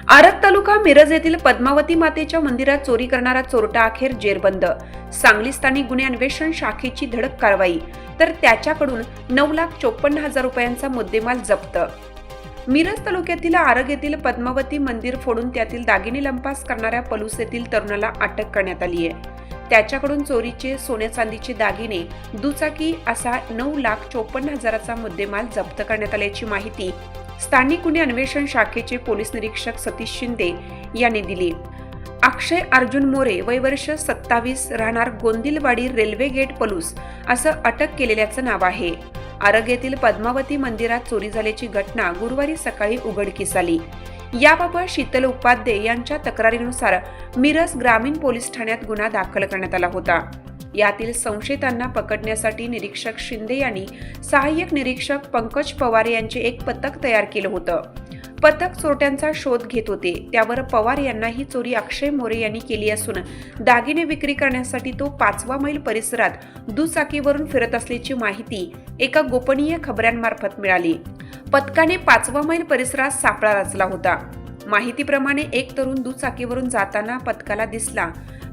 आरग तालुका मिरज येथील पद्मावती मातेच्या मंदिरात चोरी करणारा चोरटा अखेर जेरबंद. सांगली स्थानिक गुन्हे अन्वेषण शाखेची धडक कारवाई, तर त्याच्याकडून 9,54,000 रुपयांचा मुद्देमाल जप्त. मिरज तालुक्यातील आरग येथील पद्मावती मंदिर फोडून त्यातील दागिने लंपास करणाऱ्या पलूस येथील तरुणाला अटक करण्यात आली आहे. त्याच्याकडून चोरीचे सोने चांदीचे दागिने, दुचाकी असा 9,54,000चा मुद्देमाल जप्त करण्यात आल्याची माहिती स्थानिक गुन्हे अन्वेषण शाखेचे पोलीस निरीक्षक सतीश शिंदे यांनी दिली. अक्षय अर्जुन मोरे, वय वर्ष 27, राहणार गोंदिलवाडी, रेल्वे गेट, पलूस असं अटक केलेल्याचं नाव आहे. आरग येथील पद्मावती मंदिरात चोरी झाल्याची घटना गुरुवारी सकाळी उघडकीस आली. याबाबत शीतल उपाध्ये यांच्या तक्रारीनुसार मिरज ग्रामीण पोलीस ठाण्यात गुन्हा दाखल करण्यात आला होता. यातील संशयितांना पकडण्यासाठी निरीक्षक शिंदे यांनी सहाय्यक निरीक्षक पंकज पवार यांचे एक पथक तयार केलं होतं. पथक चोरट्यांचा शोध घेत होते. त्यावर पवार यांना ही चोरी अक्षय मोरे यांनी केली असून दागिने विक्री करण्यासाठी तो 5वा मैल परिसरात दुचाकीवरून फिरत असल्याची माहिती एका गोपनीय खबऱ्यांमार्फत मिळाली. पथकाने 5वा मैल परिसरात सापळा रचला होता. माहितीप्रमाणे एक तरुण दुचाकीवरून जाताना पथकाला दिसला.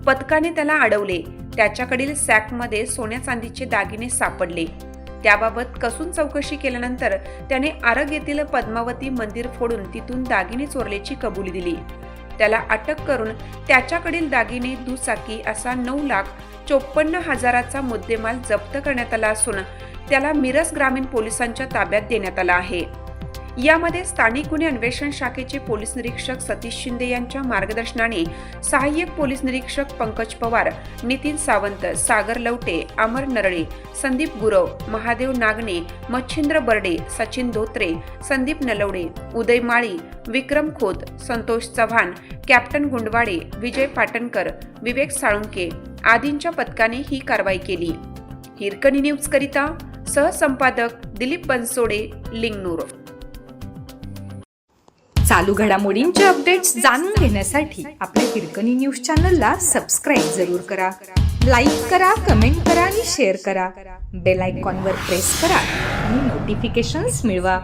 पथकाने त्याला अडवले. त्याच्याकडील सॅकमध्ये सोन्या चांदीचे दागिने सापडले. त्याबाबत कसून चौकशी केल्यानंतर त्याने आरग येथील पद्मावती मंदिर फोडून तिथून दागिने चोरल्याची कबुली दिली. त्याला अटक करून त्याच्याकडील दागिने, दुचाकी असा 9,54,000चा मुद्देमाल जप्त करण्यात आला असून त्याला मिरज ग्रामीण पोलिसांच्या ताब्यात देण्यात आला आहे. यामध्ये स्थानिक गुन्हे अन्वेषण शाखेचे पोलीस निरीक्षक सतीश शिंदे यांच्या मार्गदर्शनाने सहाय्यक पोलीस निरीक्षक पंकज पवार, नितीन सावंत, सागर लवटे, अमर नरळे, संदीप गुरव, महादेव नागणे, मच्छिंद्र बर्डे, सचिन धोत्रे, संदीप नलवडे, उदय माळी, विक्रम खोत, संतोष चव्हाण, कॅप्टन गुंडवाडे, विजय पाटणकर, विवेक साळुंके आदींच्या पथकाने ही कारवाई केली. हिरकणी न्यूज करिता सहसंपादक दिलीप बनसोडे, लिंगनूर. चालू घडामोडींचे अपडेट्स जाणून घेण्यासाठी आपल्या हिरकणी न्यूज चॅनलला सबस्क्राईब जरूर करा. लाईक करा, कमेंट करा आणि शेअर करा. बेल आयकॉनवर प्रेस करा आणि नोटिफिकेशन्स मिळवा.